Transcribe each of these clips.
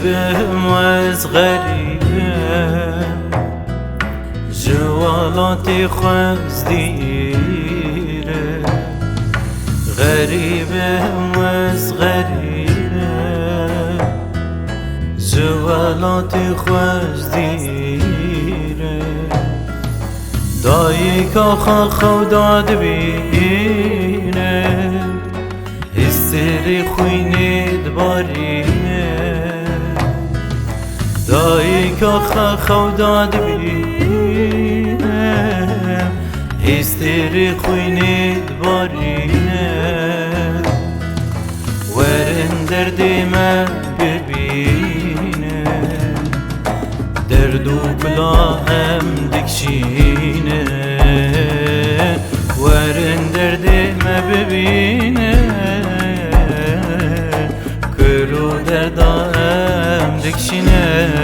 غريبة واز غريبة جوالاتي خمس ديرة غريبة واز غريبة جوالاتي خمس ديرة دايك آخا وداد بينه هستري خويني دبارينه دايك آخا وداد بينه هستري خويني دبارينه ورن دردي ما ببينه دردو بلا هم دكشينه ورن دردي ما ببينه كرو دردا هم دكشينه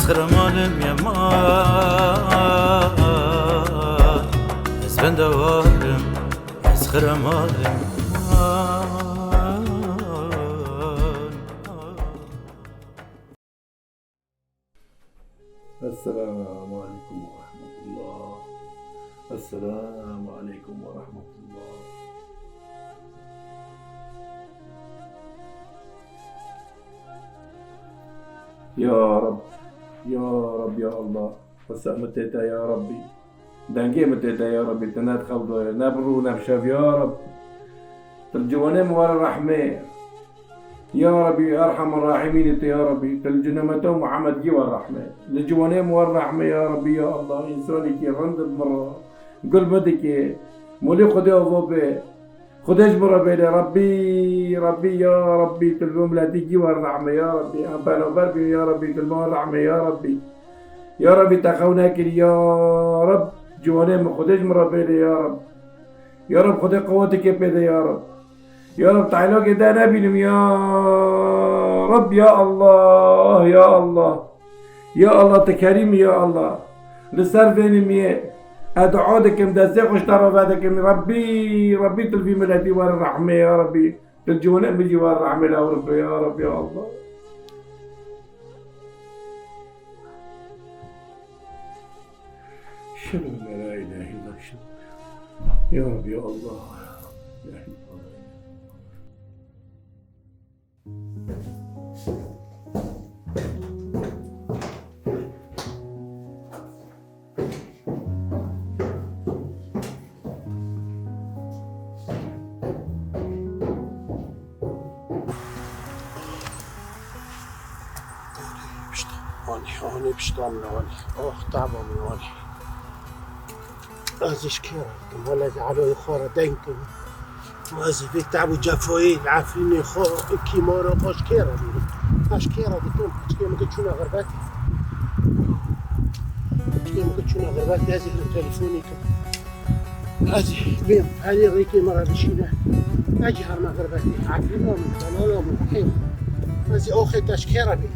خرمالم يمان از بندوارم از خرمالم السلام عليكم ورحمة الله. السلام عليكم ورحمة الله. يا رب يا رب يا الله وسع متيتا يا ربي دنجي متيتا يا ربي تنات خوضو نبرو نبشاف يا رب تلجوانيم ورا الرحمة يا ربي أرحم الراحمين يا ربي تلجنمتو محمد جي والرحمة لجوانيم ورا الرحمة يا ربي يا الله إنساني كي رند مرة قل بدك مولي خدي أبوبي خديش مرة بيني ربي ربي يا ربي تلبوم لا تيجي والرحمة يا ربي أبانا وبربي يا ربي تلبوم الرحمة يا ربي يا ربي تخوناك يا رب جوانيم خديش مرة بيني يا رب يا رب خدي قوتك بيدي يا رب يا رب تعالوا كده نبيلم يا رب يا الله يا الله يا الله تكريم يا الله لسر فينم يا أدعودك مدزي خوش طرفاتك ربي ربي تلفي ملاتي وار الرحمة يا ربي تلجونا بجي وار الرحمة يا رب يا رب يا الله شنو لا إله إلا شنو يا رب يا الله لا إله إلا الله. هوني بشتغل هوني تعبان هوني ازش كيركم ولا زعلوا يخورا دينكم ما زي في تعبوا جافوين عارفين يخورا كيمورا باش كيرا باش كيرا بتون باش كيرا ما قلتشونا غرباتي باش كيرا ما قلتشونا غرباتي ازي تليفوني ازي بيم هاني ريكي مرة بشينا اجي هرما غرباتي عارفين من بنانا من حين ازي اوخي تشكيرا بي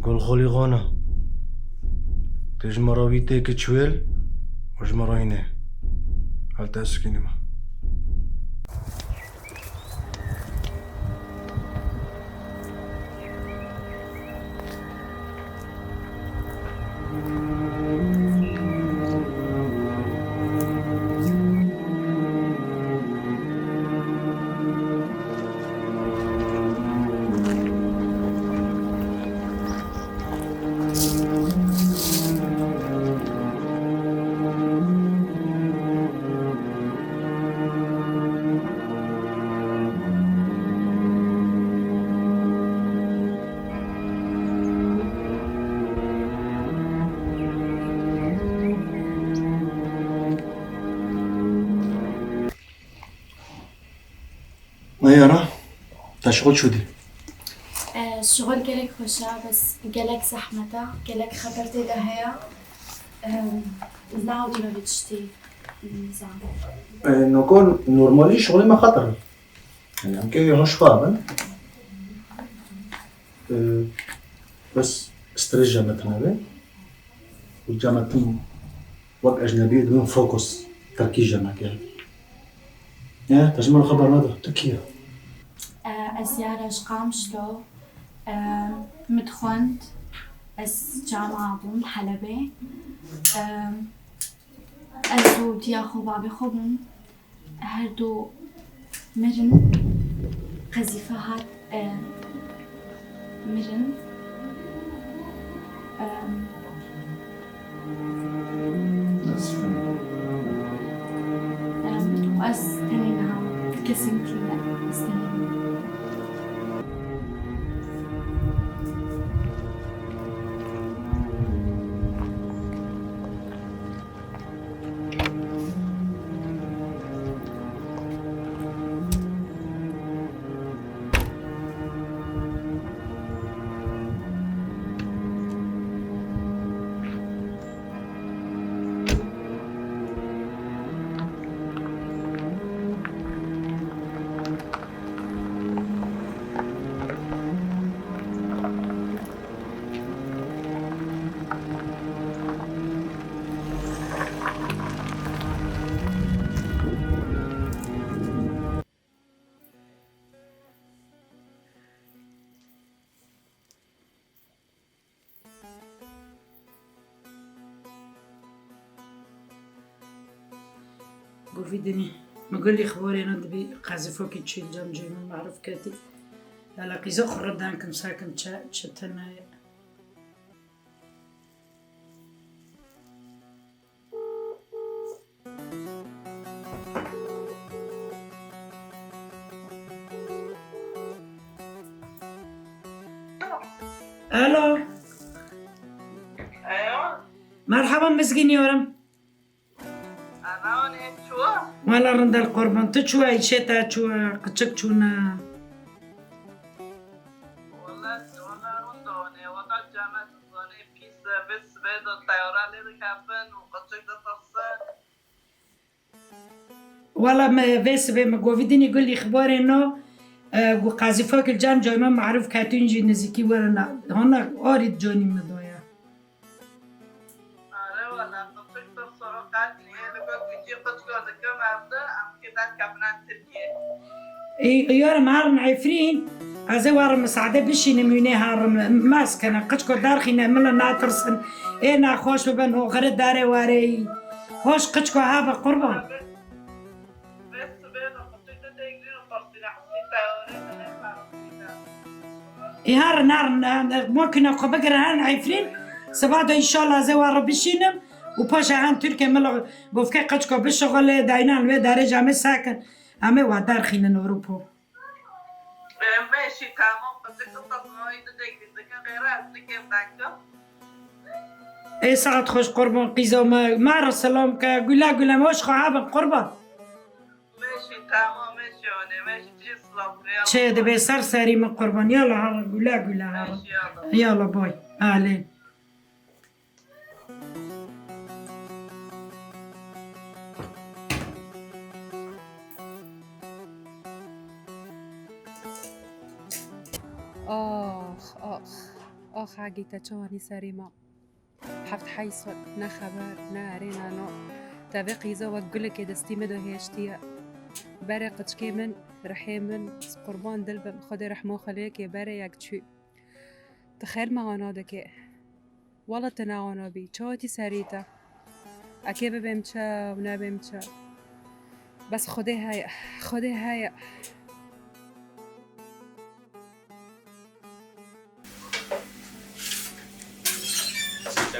قول خولي غانا تجمرا بيتك تشويل وجمرا هنا هل تسكيني ما تشغل شدی؟ الشغل قالك خوشة بس قالك زحمته قالك خبرتي ده هي نعودي ما بتشتي زعما نكون نورمالي شغلي ما خطر يعني يمكن يهوش فاهم بس استرجع مثلا والجامعة وقت أجنبي دون فوكس تركيز جامعة كده يا تجمع الخبر هذا تركيا الزيارة شقام شلو مدخنت جامعة بون حلبة أزو دياخو بابي خوبن هردو مرن قذيفة هات مرن وأس تنينها كسم كلمة استنين قوفيدني ما قول لي اخباري انا دبي قازفوكي تشيل جام جاي من معروف كاتي لا قيزو خرب دانكم ساكن تشتنا الو ايوه مرحبا مسكين يورم انا هون شو ولا رند القربان تشوا ايشتا تشوا قتشك تشونا والله رندوني وقت جامعة الظني بيس بس بيد الطيارة اللي ركبن وقتشك ده تفصل ولا ما فيس بما قوفيدني يقول لي اخباري انه قاذفوك الجام جاي ما معروف كاتون جي نزيكي ورنا هنا اريد جوني مدويا آره والله قتشك تفصل وقت ليه لقد بيجي قتشك هذا كم عبده ام كده كابنان تركيا يورم هارن عفرين هذا وارم مساعدة بشي نميني هارم ماسكنا قتشكو دارخي نعمل ناترسن اينا خوش ببن هو غرد داري واري هوش قتشكو هابا قربان بس بيد قتشك ده تيجي وفرصنا حسي طيارة هارن ممكن اقو بقرا هارن عفرين سبادو ان شاء الله زي وارم بشينم وباشا هان تركيا ملا بوفكي قتشكو بالشغل داينان داري جامي ساكن امي وادار خينا نوروبو ماشي تمام قتشك تفصل ده تيجي ده كان غيرها ده كيف دانكم اي ساعة خوش قربان قيزو ما رسلام قولا موش خوابا قربان ماشي تمام ماشي هوني ماشي تجي الصلاة چه دبي سر سري من قربان يلا هارا قولا هارا ماشي يلا يلا باي اهلين آخ حقیقتا چوانی سریما حفت حیث نه خبر نه عرینا نو تابع قیزا و گل که دستی مدو هیشتیا بره قچکی من رحی من قربان دل بم خود رحمو خلیه که بره یک چوی تخیل مغانا دکه والله تناغانا بی چواتی سریتا اکی ببیم چه و نبیم چه بس خوده های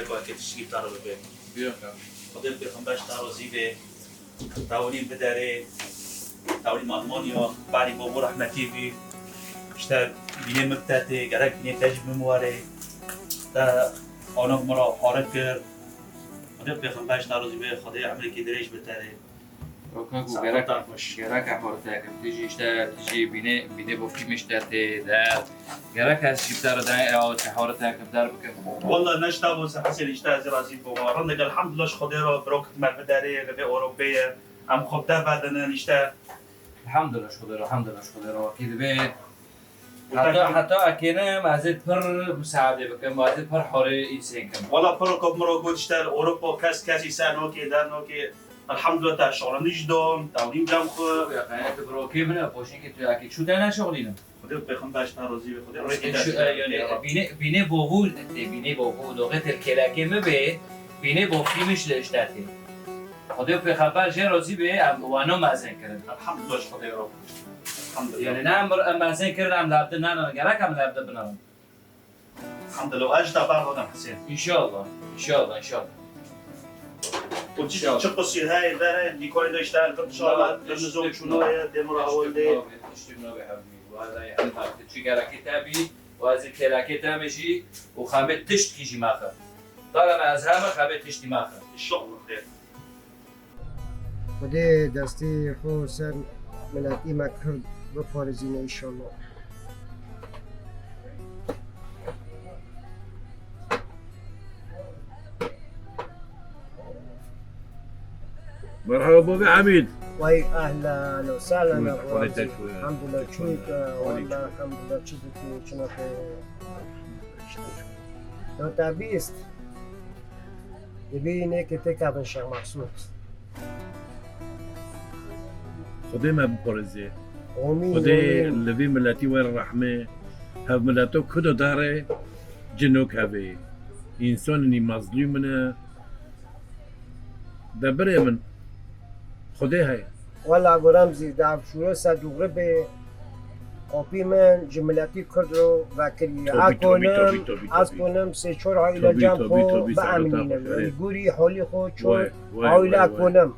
شكوى كيف تشكي تارو ببيت قدر بيخم باش تارو زيبه تاولين بداري تاولين مالمونيا بعدي بابو رحمة تيفي اشتر بینه مبتاته گرک بینه تجب مواره تا آنها مرا حارت کرد خدا پیغمبرش ناروزی به خدا عملی که درش بتره روكاكو ساعة جراك تعرفش. جراك حورتك تيجي تيجي بيني بوفي مش تاتي دار جراك هسي بتار داي او تحورتك بدار بك والله نشتا وسحسن اشتا زرازي بوما رندق الحمد لله خديرا بروكت مال بداري غبي اوروبيه ام خبدا بعدنا نشتا الحمد لله شكرا الحمد لله شكرا اكيد بيت حتى اكينا ما زلت بر مساعده بك ما زلت بر حوري انسان كم والله بروكوب مرو قلت اشتغل اوروبا كاس يسانوكي دانوكي الحمد لله تاع شغل نجدهم تعليم جامخ يا اخي برو كيف انا بوشين كنت اكيد شو دانا شغلينا خدي بخم باش تاروزي خدي يعني بيني بوغول بيني بوغول لغه الكلاكي مبي بيني بوفي مش لاشتاتي خدي بخبر جي روزي بي وانا ما زنكرن الحمد لله خدي يا رب الحمد لله يعني نعم ما زنكرن عم لعبدنا انا جراك عم لعبد بنا الحمد لله اجدا بعض حسين ان شاء الله ان شاء الله ان شاء الله شو قصي هاي ده دي كل ده يشتغل ان شاء الله النظام شنو هي ديمور اول دي اشتغلنا بحبيبي وهذا يعني تشي قال كتابي وهذا كلا كتابي شيء وخامت تشتكي شي ماخر طالما ازهامه خامت تشتي ماخر الشغل خير خدای دستی خو سر ملتی مکرد بپارزینه انشالله. مرحبا ابو حميد وای اهلا وسهلا ابو ولا رمزي. تشوي. الحمد لله شويك والله الحمد لله شفتي شنو لو تابيست يبينك تكابن شيخ محسود خدي ما ببرزي ومين خدي اللي ملاتي وين الرحمه هاف ملاتو كدو داره جنوك هافي انسانني مظلومنا دبري من خدي هاي والله ابو رمزي دعف شو صدوق ربي قوبي من جملاتي كردو باكري اكونم سه چور عائله جام خو بامنين يقولي حولي خو چور عائله اكونم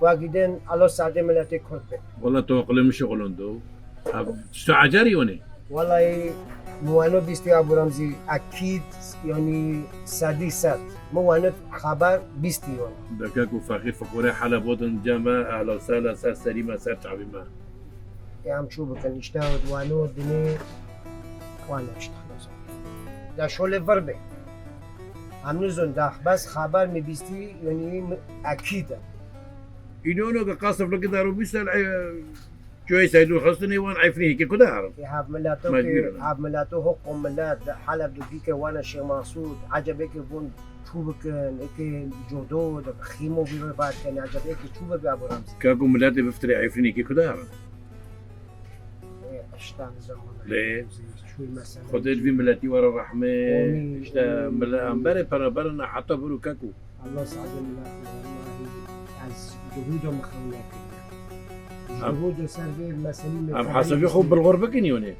واجدين الله سعد ملاتي كرد والله توقل مش شغلون دو استعجري وني والله موانو بيستي ابو رمزي اكيد يعني سادسات موانو خبر بيستي يعني دكاكو فخير فقوري حلا بودن جامع اهلا وسهلا سر سليمه سر تعبي ما يا عم شو بكن يشتاود وانو الدنيا وانا اشتغل دا شغل فربه عم نزل داخ بس خبر مبيستي يعني اكيده ينونو قاصف لك دارو بيسال شوي سيدو خصني وان عيفني كي كده عرب هاب ملاتو حكم ملات حلب دقيقة وانا شيخ مسعود عجبك بون شو بكن اكي جودو خيمو بيرو بعد كان عجبك شو بك ابو رمزي كاكو ملاتي بفتري عيفني كي كده عرب اشتغل زمان ليه؟ شوي مثلا خدت في ملاتي ورا الرحمة اشتا ملا امبارح برنا حتى برو كاكو الله سعد ملاتي والله از جهودهم مخولاتي جهود سربي المسالين عم حسب يخوب بالغربة كنيوني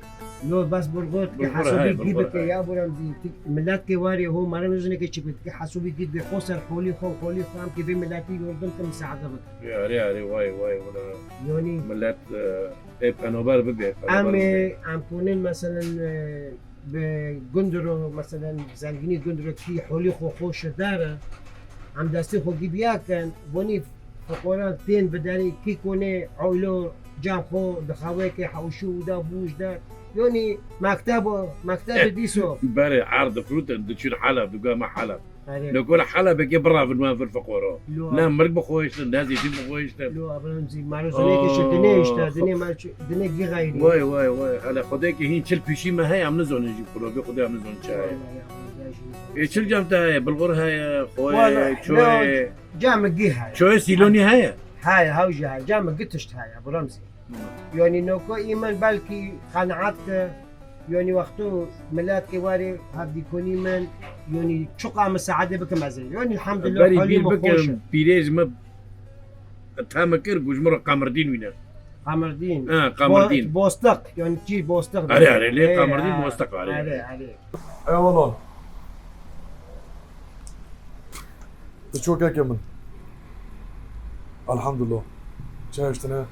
لو بس برغوت حسوبي جيبك يا ابو رمزي ملات كي واري هو مرة نزني كي تشبت حسوبي جيب بخسر حولي فهم كيف ملاتي يردم كمساعدة بك يا ري واي ولا يعني ملات ايه انوبار ببيع عم كونين مثلا بجندرو مثلا زنجيني جندرو كي حولي خوش داره عم دستي خو جيبياكن بوني فقرات بين بداري كي كوني عولو جام خو دخاويك حوشو دا بوش دا يعني مكتب ديسو باري عرض فروت دشير حلب دقا ما حلب لو كل حلب كي برا في الماء في الفقوره نعم مرق بخويش الناس يتم بخويش لو ابرمزي معروف هيك شدني اشتا دني جي غيري واي على خديك هين شل بيشي ما هي عم نزون نجيب كلو بخدي عم نزون شاي ايش الجامتا هاي بالغور هاي خوي شوي جام جيها شوي سيلوني هاي هاوجي هاي جام قتشت هاي ابو رمزي يعني نوكو ايمان بالكي قناعتك يعني وقتو ملات كواري هبدي كوني من يعني شقة مساعدة بك مزي يعني الحمد لله حالي مخوشة بيريز ما تهمكر وجمرة قمردين وينا قمردين قمردين بوستق يعني تجي بوستق عليه ليه قمردين بوستق عليه اي والله شو كيك من الحمد لله شايفتنا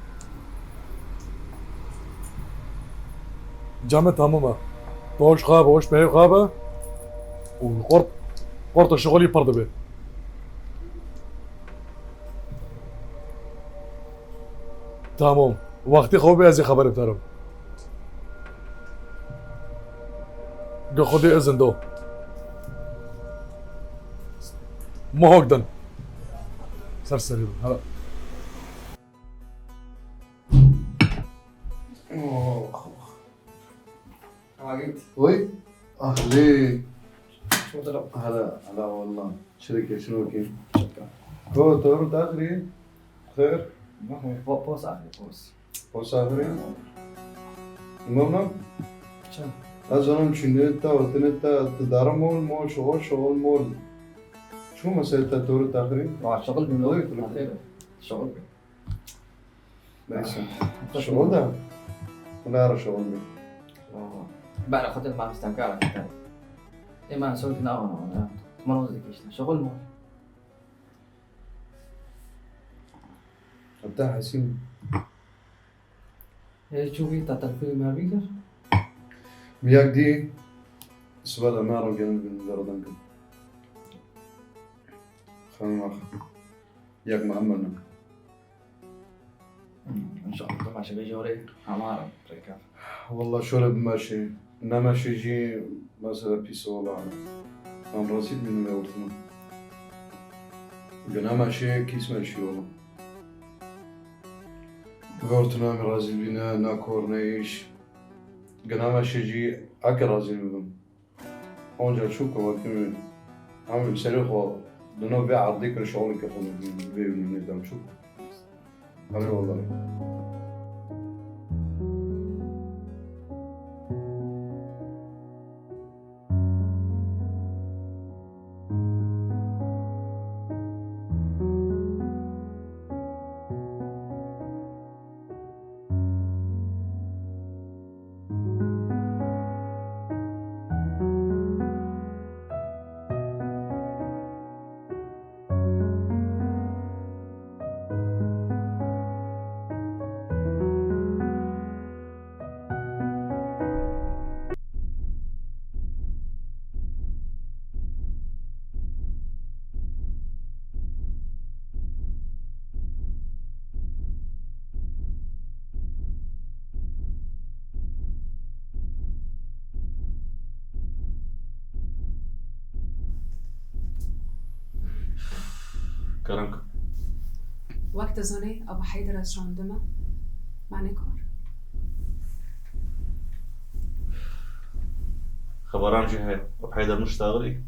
جامعة تمامة طوش غابة وش بهي غابة وقرط الشغل يبرد به تمام وقتی خوابی از این خبر دارم به خودی ازن دو محاکدن سرسری هلا وي اهلين هلا والله شركة شنو كيف؟ هو دور داخلي خير؟ بوس آخری بوس آخری؟ المهم از اونم چنده تا وطنه تا دارم مول شغل مول شو مسألة تا دور داخلي؟ شغل بملوي شغل ليش؟ شغل ده؟ ولا أعرف شغل بي بعد خاطر ما مستمتع على كده إيه ما سويت أنا ما نوزك إيش شغل مول أبدأ حسين إيه شوفي تطلفي ما بيقدر مياك دي سبالة ما رجع من دردنك خلنا ناخذ ياك مأمنا إن شاء الله طبعا شبي جوري عمارة بريكاف والله شرب ماشي إنما شي جي مسألة بيسو والله أنا رصيد من الأولتنا قلنا ماشي كيس ماشي والله غورتنا من رازل بينا ناكور نعيش قلنا ماشي جي أكل رازل بينا أونجا شو كواكب عامل بسريخ والله لأنه بيع عرضيك لشغل كفون بيبني من الدم شو أنا والله كرمك وقت زنه أبو حيدر از راندمه معنی کار خبران جهة أبو حيدر مشتاغلي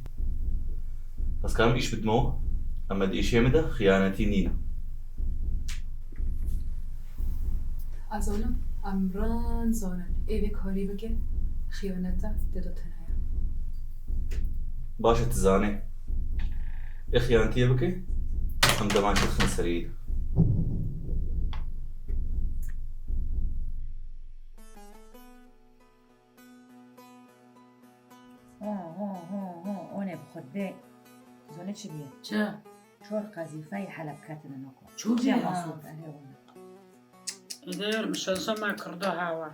بس كان إيش بدموه أما دي إيش يمده خيانتي نينا از آنم امران زانن ایوه کاری بکن خیانته ددو تنهایا باشا تزاني إيه خيانتي بكي هم دمان شخص سريد اونه بخود به زونه چی بیه؟ چه؟ چور قذیفه حلب کتن نکن چو بیه؟ ادار مشانسا ما کرده هوا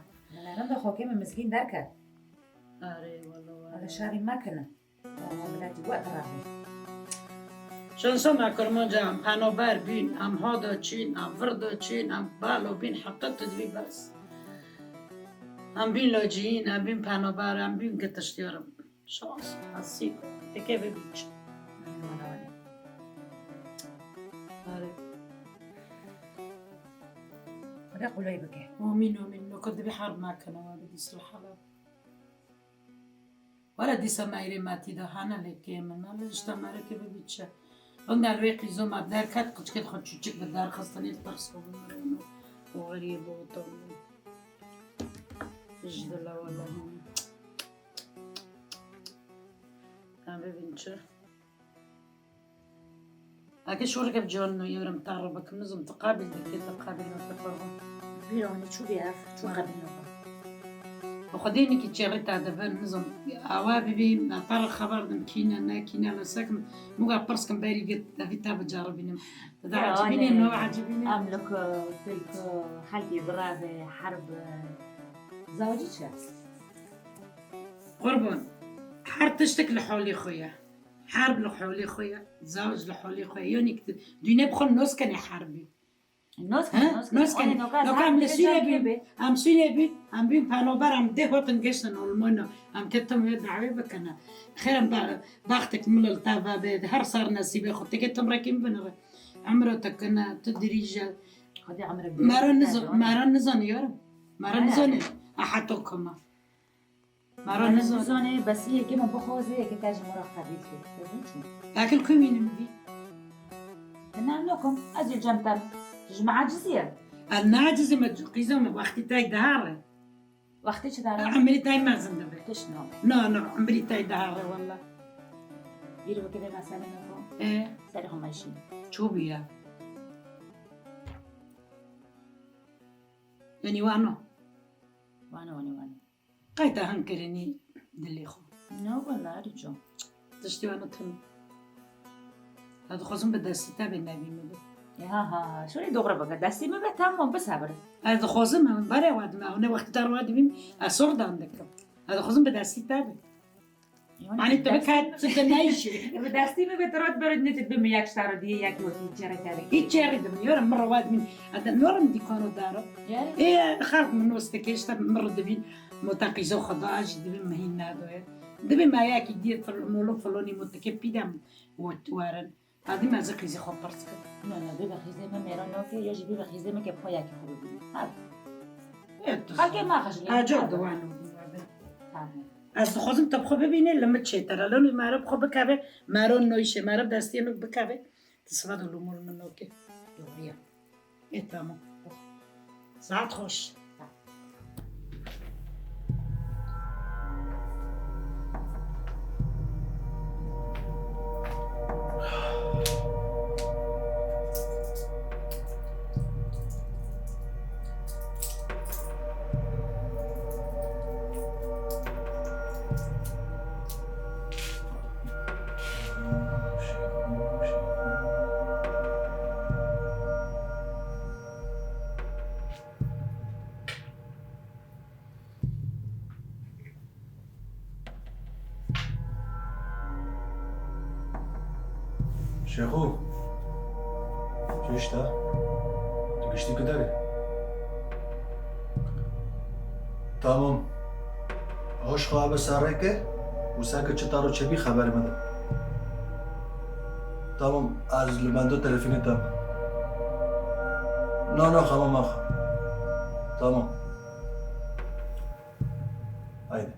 من ده حاکم مسکین در کرد آره والله هذا شهری ما کنه معاملاتی وقت راهی شانسا ما کرمان جا هم پنابر بین هم هادا چین هم وردا چین هم بالو بین حقیقت تدوی بس هم بین لاجین هم بین پنابر هم بین که تشتیارم شانس حسی تکه ببیچ آره وده قلوی بکه آمین نکرد بی حرب ما کنه ولی دیس الحلب ولا دیس مایری ماتی ده هنه لکه من ولی اجتماعی که ببیچه اون در وقتی زوم در کت قچ خود چوچک به در خستنی ترس و بمرونو و غریب و طول اجدلا والله هم ببین چه اگه شورك بجون يورم تعربك نظم تقابل دكتور تقابل وتفرغ بيروني شو بيعرف شو قبل وخديني كي تشغل تاع دابا نظم عوابي بي عطار الخبر دم كينا نا كينا لا ساكن مو برس كم باري قد في تاب جربيني هذا عجبني انه عجبني املك تلك حلقي براد حرب زواجي شخص قربان حرب تشتك لحولي خويا حرب لحولي خويا زوج لحولي خويا يوني دينا بخل نوس كان حربي نوز کنی نکام لسویه بیم ام سویه بیم ام بیم پنابر ام ده هاتن گشتن آلمانا ام کتم یه دعوی بکنه خیرم بختك ملل تابا بید هر صار نصیبه خود تکتم رکیم بنره عمره تکنه تدریجه خدي عمرك مران نزانه یارم مران نزانه احطو کما مران نزانه بس هي كيما بخوزه كي تاجي مراقبه فيه لكن كمين مبي نعم لكم اجي جنبتم جماعة جزيرة الناجز ما قيزم وقتي تاي دهاره وقتي شو دهاره عمري تاي ما زنده كشنو لا عمري تاي دهاره والله يروا كده ما سامنكم ايه سالهم ماشيين شو بيا يعني وانا قايتا هنكرني دليخو نو والله رجو تشتي وانا تهم هذا خصم بدست تابع النبي مبي ها شو اللي دغري بقى دستي ما بتهم بس هبر هذا خصم برا واد ما انا وقت دار واد بيم اصور عندك هذا خصم بدست تابع يعني تبكات تدنايش بدستي ما بترد برد نت بم ياك شتار دي ياك وتي جرى تاري يجري دم يور مره واد من هذا نورم دي كانوا دارو ايه خاف من وسطكيش مره دبين متاقي زو خداج دبين مهين هذا دبين ما ياك يدير في المولو فلوني متكب بيدم وتوارن هذه ما زكي زي خبرت لا بيبقى خزي ما ميرانو كي يجي بيبقى خزي ما كيف ياك خبرت هذا خاكي ما خجل اجود وانو از خودم تبخو ببینه لما تشتر لون ما بخو بکابه مارون نویشه ما دستی نو بکابه تصفاد الامور منو که دوبیا تمام ساعت خوش شيخو شو تقشتي كداري تمام هوش خواب سرکه و سرکه چطارو چه بی خبر مده تمام از لبندو تلفینی تام نه خمام آخ تمام هایده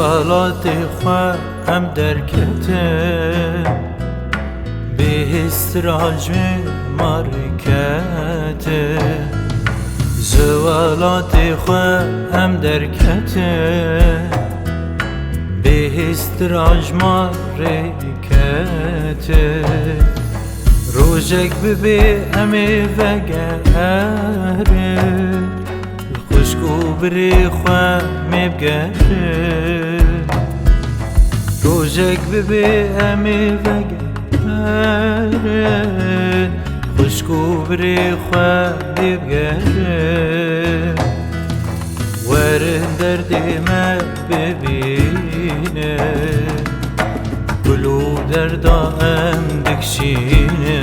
زوالات خواه هم درکته به استراج مارکته زوالات خواه هم درکته به استراج مارکته روزک ببی امی وگره خوشگو بری خواه میبگره روزک ببی امی وگره خوشگو بری خواه میبگره ورن دردی من ببینه گلو دردام دکشینه